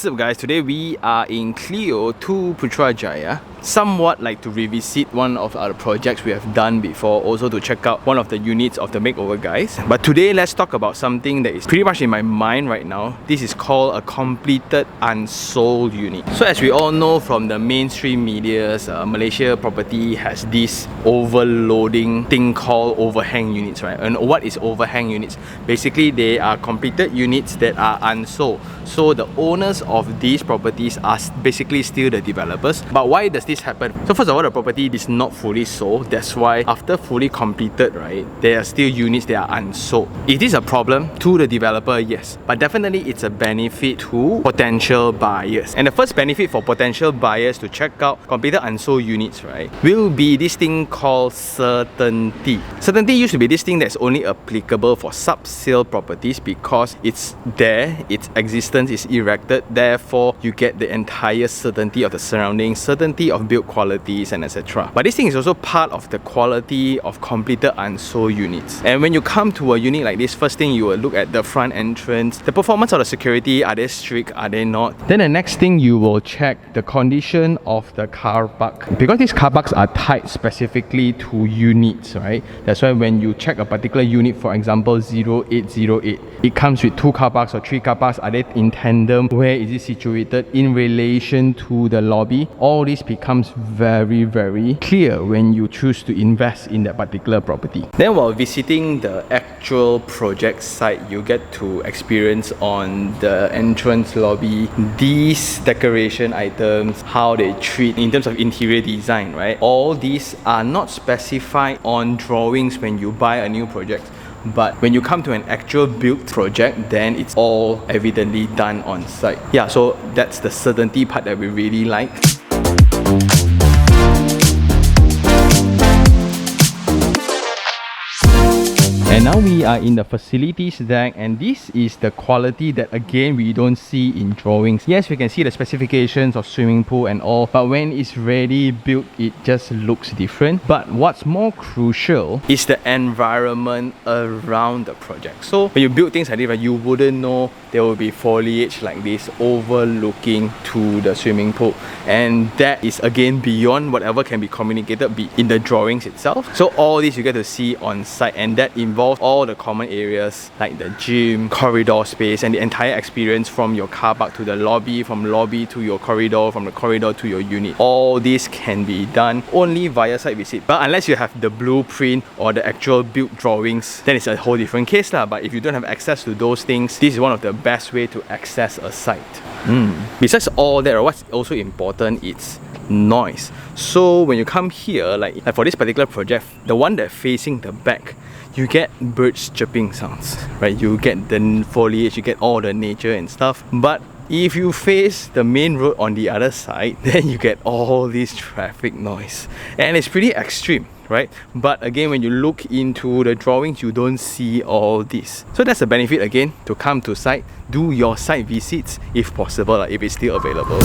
What's up guys, today we are in Clio 2 Putrajaya. Somewhat like to revisit one of our projects we have done before, also to check out one of the units of the Makeover Guys. But today let's talk about something that is pretty much in my mind right now. This is called a completed unsold unit. So as we all know from the mainstream medias, Malaysia property has this overloading thing called overhang units, right? And what is overhang units? Basically they are completed units that are unsold. So the owners of these properties are basically still the developers. But why does this happen? So first of all, the property is not fully sold. That's why after fully completed, right, there are still units that are unsold. Is this a problem to the developer? Yes. But definitely it's a benefit to potential buyers. And the first benefit for potential buyers to check out completed unsold units, right, will be this thing called certainty. Certainty used to be this thing that's only applicable for sub-sale properties because it's there, its existence is erected, therefore you get the entire certainty of the surroundings, certainty of build qualities and etc. But this thing is also part of the quality of completed unsold units. And when you come to a unit like this, first thing you will look at the front entrance, the performance of the security, are they strict, are they not? Then the next thing you will check the condition of the car park. Because these car parks are tied specifically to units, right? That's why when you check a particular unit, for example 0808, it comes with 2 car parks or 3 car parks. Are they in tandem? Where is it situated in relation to the lobby? All this becomes very clear when you choose to invest in that particular property. Then while visiting the actual project site, you get to experience on the entrance lobby these decoration items, how they treat in terms of interior design, right? All these are not specified on drawings when you buy a new project. But when you come to an actual built project, then it's all evidently done on site. Yeah, so that's the certainty part that we really like. And now we are in the facilities deck, and this is the quality that again we don't see in drawings. Yes, we can see the specifications of swimming pool and all, but when it's ready built, it just looks different. But what's more crucial is the environment around the project. So when you build things like this, right, you wouldn't know there will be foliage like this overlooking to the swimming pool, and that is again beyond whatever can be communicated in the drawings itself. So all this you get to see on site, and that involves all the common areas like the gym, corridor space, and the entire experience from your car park to the lobby, from lobby to your corridor, from the corridor to your unit. All this can be done only via site visit. But unless you have the blueprint or the actual built drawings, then it's a whole different case lah. But if you don't have access to those things, this is one of the best way to access a site. Besides all that, what's also important is noise. So when you come here, like for this particular project, the one that facing the back, you get birds chirping sounds, right? You get the foliage, you get all the nature and stuff. But if you face the main road on the other side, then you get all this traffic noise, and it's pretty extreme, right? But again, when you look into the drawings, you don't see all this. So that's the benefit again, to come to site, do your site visits if possible, if it's still available.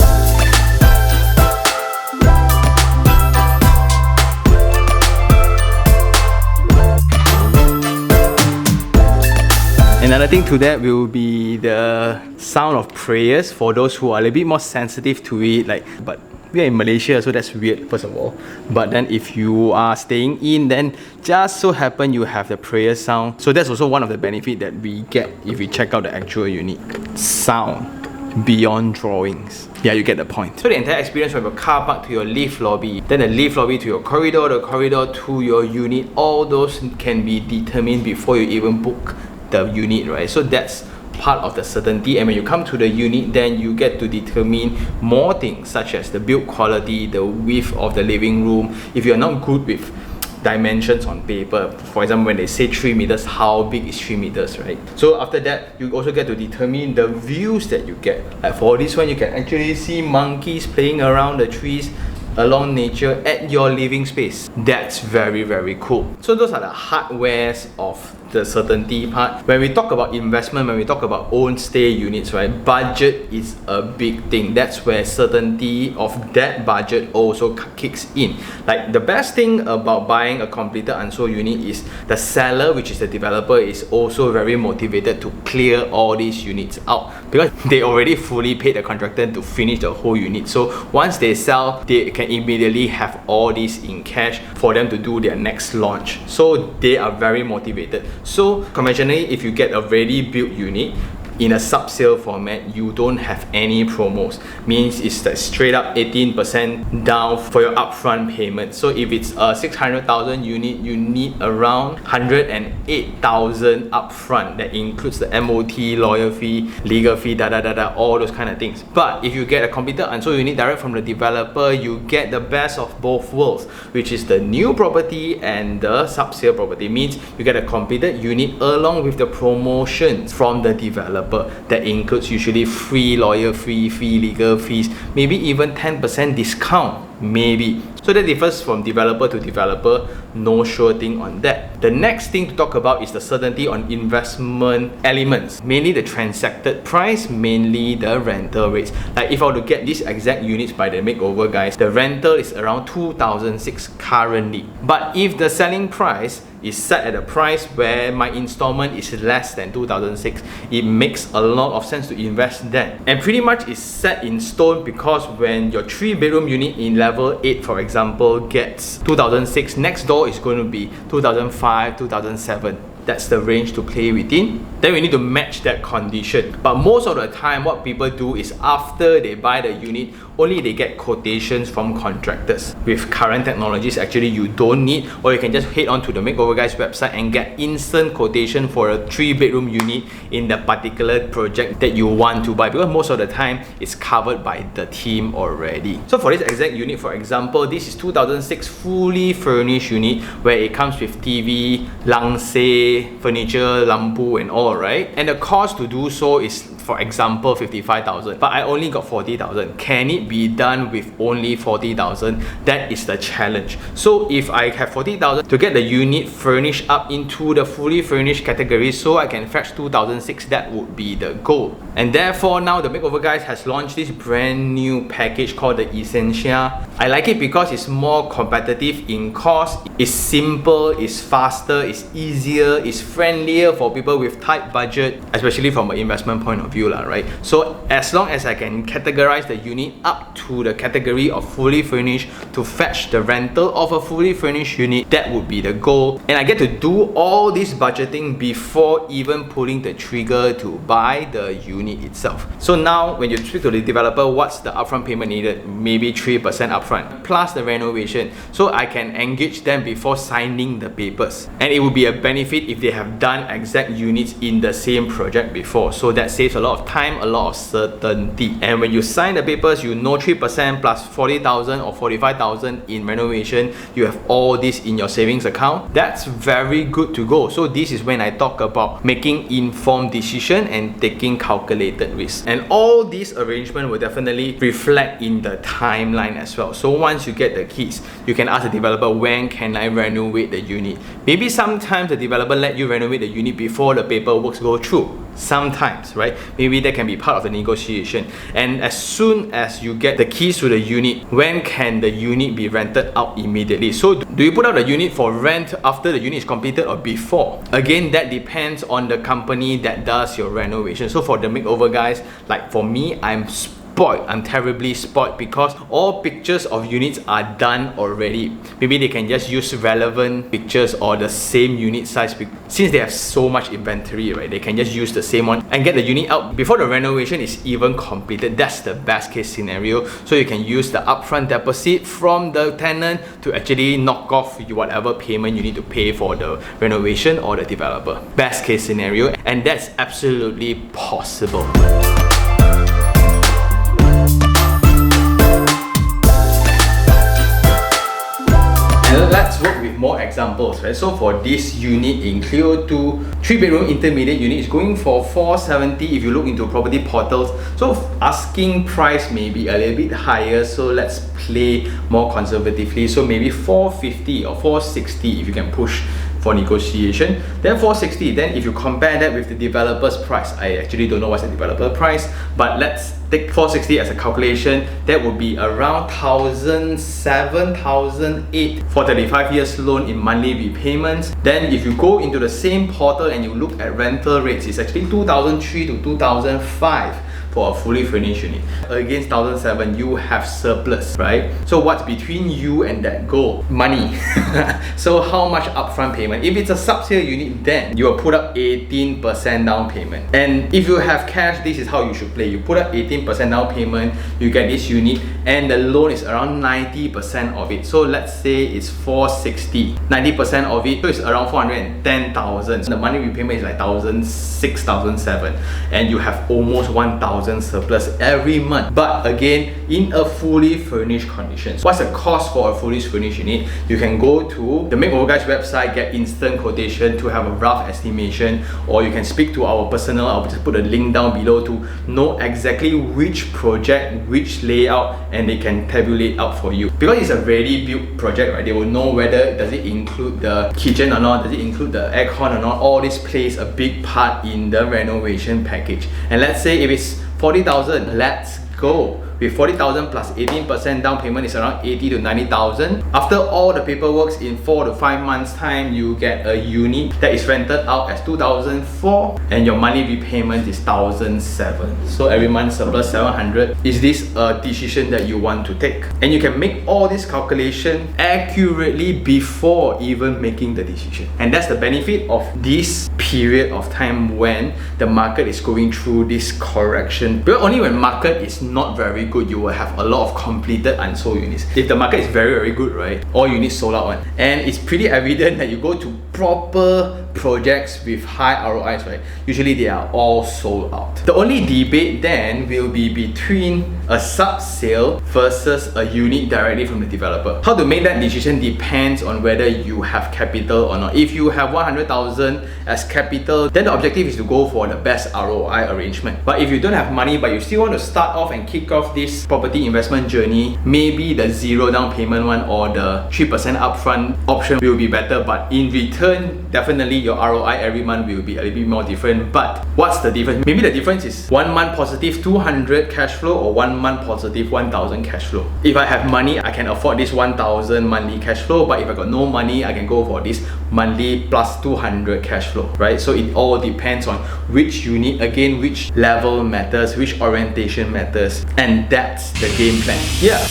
Another thing to that will be the sound of prayers for those who are a little bit more sensitive to it. But we are in Malaysia, so that's weird, first of all. But then if you are staying in, then just so happen you have the prayer sound. So that's also one of the benefits that we get if we check out the actual unit. Sound beyond drawings. Yeah, you get the point. So the entire experience from your car park to your lift lobby, then the lift lobby to your corridor, the corridor to your unit, all those can be determined before you even book the unit, right? So that's part of the certainty. And when you come to the unit, then you get to determine more things such as the build quality, the width of the living room. If you're not good with dimensions on paper, for example when they say 3 meters, how big is 3 meters, right? So after that, you also get to determine the views that you get. Like for this one, you can actually see monkeys playing around the trees along nature at your living space. That's very cool. So those are the hardwares of the certainty part. When we talk about investment, when we talk about own stay units, right, budget is a big thing. That's where certainty of that budget also kicks in. Like the best thing about buying a completed unsold unit is the seller, which is the developer, is also very motivated to clear all these units out. because they already fully paid the contractor to finish the whole unit. So once they sell, they can immediately have all this in cash for them to do their next launch. So they are very motivated. So conventionally, if you get a ready built unit in a sub-sale format, you don't have any promos. Means it's the straight up 18% down for your upfront payment. So if it's a 600,000 unit, you need around 108,000 upfront. That includes the MOT, lawyer fee, legal fee, all those kind of things. But if you get a completed unsold unit direct from the developer, you get the best of both worlds, which is the new property and the sub-sale property. Means you get a completed unit along with the promotions from the developer. That includes usually free lawyer fee, legal fees, maybe even 10% discount, maybe. So that differs from developer to developer, no sure thing on that. The next thing to talk about is the certainty on investment elements, mainly the transacted price, mainly the rental rates. Like if I were to get these exact units by the Makeover Guys, the rental is around 2,006 currently. But if the selling price is set at a price where my installment is less than 2,006, it makes a lot of sense to invest then. And pretty much it's set in stone, because when your 3-bedroom unit in level 8, for example, gets 2,006, next door is going to be 2,005, 2,007. That's the range to play within. Then we need to match that condition. But most of the time, what people do is after they buy the unit, only they get quotations from contractors. With current technologies, actually you don't need, or you can just head on to the Makeover Guys website and get instant quotation for a 3-bedroom unit in the particular project that you want to buy, because most of the time it's covered by the team already. So for this exact unit, for example, this is 2006 fully furnished unit where it comes with TV, langsir, furniture, lampu and all, right? And the cost to do so is, for example, 55,000, but I only got 40,000. Can it be done with only 40,000? That is the challenge. So if I have 40,000 to get the unit furnished up into the fully furnished category, so I can fetch 2,006, that would be the goal. And therefore now the Makeover Guys has launched this brand new package called the Essential. I like it because it's more competitive in cost, it's simple, it's faster, it's easier, it's friendlier for people with tight budget, especially from an investment point of view, right? So as long as I can categorize the unit up to the category of fully furnished to fetch the rental of a fully furnished unit, that would be the goal. And I get to do all this budgeting before even pulling the trigger to buy the unit itself. So now when you speak to the developer, what's the upfront payment needed? Maybe 3% upfront plus the renovation. So I can engage them before signing the papers. And it would be a benefit if they have done exact units in the same project before. So that saves a lot of time, a lot of certainty. And when you sign the papers, you know 3% plus 40,000 or 45,000 in renovation, you have all this in your savings account. That's very good to go. So this is when I talk about making informed decision and taking calculated risks. And all these arrangements will definitely reflect in the timeline as well. So once you get the keys, you can ask the developer, when can I renovate the unit? Maybe sometimes the developer let you renovate the unit before the paperwork go through. Sometimes, right? Maybe that can be part of the negotiation. And as soon as you get the keys to the unit, when can the unit be rented out immediately? So do you put out the unit for rent after the unit is completed or before? Again, that depends on the company that does your renovation. So for the Makeover Guys, like for me, I'm terribly spoiled because all pictures of units are done already. Maybe they can just use relevant pictures or the same unit size. Since they have so much inventory, right, they can just use the same one and get the unit out before the renovation is even completed. That's the best case scenario. So you can use the upfront deposit from the tenant to actually knock off whatever payment you need to pay for the renovation or the developer. Best case scenario, and that's absolutely possible. Let's work with more examples, right? So for this unit in Clio 2, 3-bedroom intermediate unit is going for 470 if you look into property portals. So asking price may be a little bit higher, so let's play more conservatively. So maybe 450 or 460 if you can push for negotiation. Then 460, then if you compare that with the developer's price, I actually don't know what's the developer price, but let's take 460 as a calculation. That would be around 1,007, 1,008 for 35 years loan in monthly repayments. Then if you go into the same portal and you look at rental rates, it's actually 2,003 to 2,005 for a fully furnished unit. Against 1,007, you have surplus, right? So what's between you and that goal? Money. So how much upfront payment? If it's a sub-sale unit, then you will put up 18% down payment. And if you have cash, this is how you should play. You put up 18% down payment, you get this unit, and the loan is around 90% of it. So let's say it's 460. 90% of it, so it's around 410,000. The monthly repayment is like 1,006, 1,007, and you have almost 1,000 surplus every month. But again, in a fully furnished condition. What's the cost for a fully furnished unit? You can go to the Makeover Guys website, get instant quotation to have a rough estimation, or you can speak to our personal. I'll just put a link down below to know exactly which project, which layout, and they can tabulate out for you. Because it's a ready built project, right? They will know whether does it include the kitchen or not, does it include the aircon or not. All this plays a big part in the renovation package. And let's say if it's 40,000, let's go. With 40,000 plus 18% down payment is around 80 to 90,000. After all the paperwork, in 4 to 5 months time, you get a unit that is rented out as 2,004 and your monthly repayment is 1,007. So every month surplus 700. Is this a decision that you want to take? And you can make all this calculation accurately before even making the decision. And that's the benefit of this period of time when the market is going through this correction. But only when market is not very good, you will have a lot of completed unsold units. If the market is very good, right, all units sold out one, and it's pretty evident that you go to proper projects with high ROIs, right, usually they are all sold out. The only debate then will be between a sub-sale versus a unit directly from the developer. How to make that decision depends on whether you have capital or not. If you have 100,000 as capital, then the objective is to go for the best ROI arrangement. But if you don't have money but you still want to start off and kick off this property investment journey, maybe the 0 down payment one or the 3% upfront option will be better. But in return, definitely your ROI every month will be a little bit more different. But what's the difference? Maybe the difference is 1 month positive 200 cash flow or 1 month positive 1,000 cash flow. If I have money, I can afford this 1,000 monthly cash flow. But if I got no money, I can go for this monthly plus 200 cash flow, right? So it all depends on which unit, again, which level matters, which orientation matters, and that's the game plan. Yeah.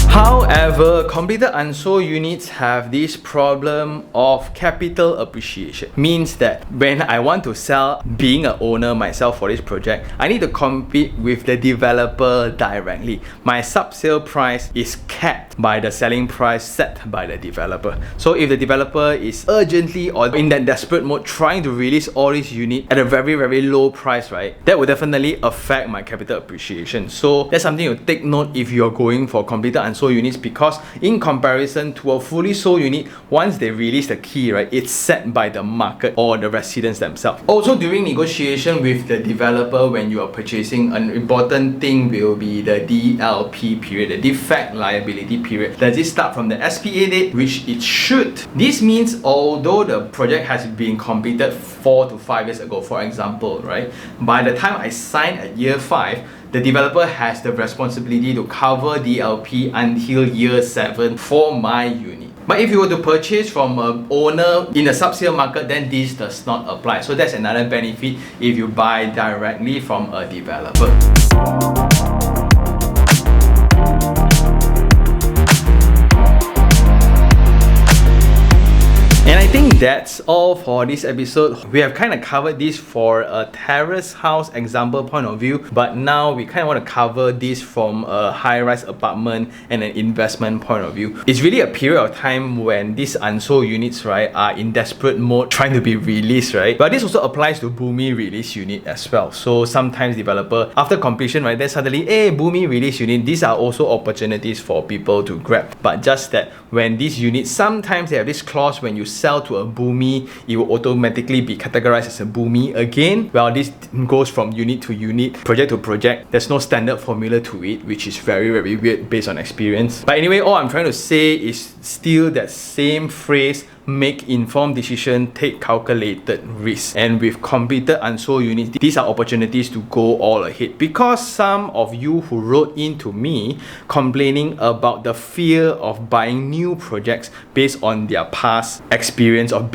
However, completed unsold units have this problem of capital appreciation. Means that when I want to sell, being an owner myself for this project, I need to compete with the developer directly. My sub-sale price is capped by the selling price set by the developer. So if the developer is urgently or in that desperate mode trying to release all these units at a very low price, right, that will definitely affect my capital appreciation. So that's something to take note if you're going for completed unsold units, because in comparison to a fully sold unit, once they release the key, right, it's set by the market or the residents themselves. Also, during negotiation with the developer when you are purchasing, an important thing will be the DLP period, the defect liability period. Does it start from the SPA date, which it should? This means although the project has been completed 4 to 5 years ago, for example, right, by the time I sign at year 5, the developer has the responsibility to cover DLP until year 7 for my unit. But if you were to purchase from an owner in the sub-sale market, then this does not apply. So that's another benefit if you buy directly from a developer. And I think that's all for this episode. We have kind of covered this for a terrace house example point of view, but now we kind of want to cover this from a high-rise apartment and an investment point of view. It's really a period of time when these unsold units, right, are in desperate mode trying to be released, right? But this also applies to Boomi release unit as well. So sometimes developer, after completion, right, then suddenly, hey, Boomi release unit, these are also opportunities for people to grab. But just that when these units, sometimes they have this clause when you sell to a boomy, it will automatically be categorized as a boomy again. Well, this goes from unit to unit, project to project. There's no standard formula to it, which is very, very weird based on experience. But anyway, all I'm trying to say is still that same phrase: make informed decision, take calculated risk. And with completed unsold units, these are opportunities to go all ahead. Because some of you who wrote into me complaining about the fear of buying new projects based on their past experience of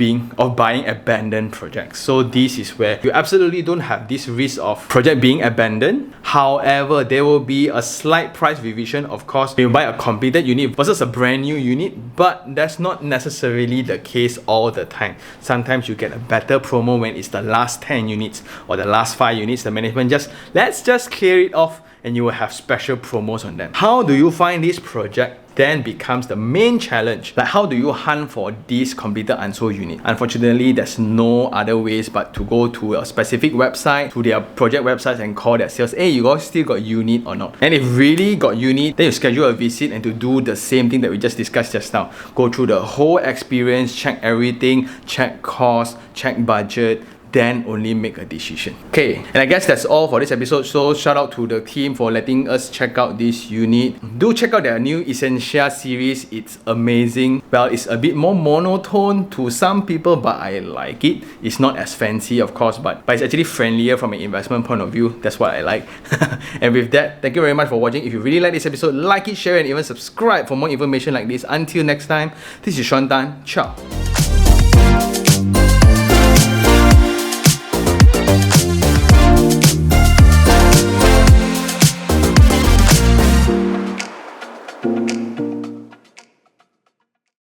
buying abandoned projects. So this is where you absolutely don't have this risk of project being abandoned. However, there will be a slight price revision, of course, when you buy a completed unit versus a brand new unit, but that's not necessarily the case all the time. Sometimes you get a better promo when it's the last 10 units or the last 5 units. The management let's just clear it off and you will have special promos on them. How do you find this project then becomes the main challenge. Like, how do you hunt for this completed unsold unit? Unfortunately, there's no other ways but to go to a specific website, to their project websites, and call their sales. Hey, you guys still got unit or not? And if really got unit, then you schedule a visit and to do the same thing that we just discussed just now. Go through the whole experience, check everything, check cost, check budget, then only make a decision. Okay, and I guess that's all for this episode. So shout out to the team for letting us check out this unit. Do check out their new Essential series. It's amazing. Well, it's a bit more monotone to some people, but I like it. It's not as fancy, of course, but it's actually friendlier from an investment point of view. That's what I like. And with that, thank you very much for watching. If you really like this episode, like it, share it, and even subscribe for more information like this. Until next time, this is Sean Tan. Ciao.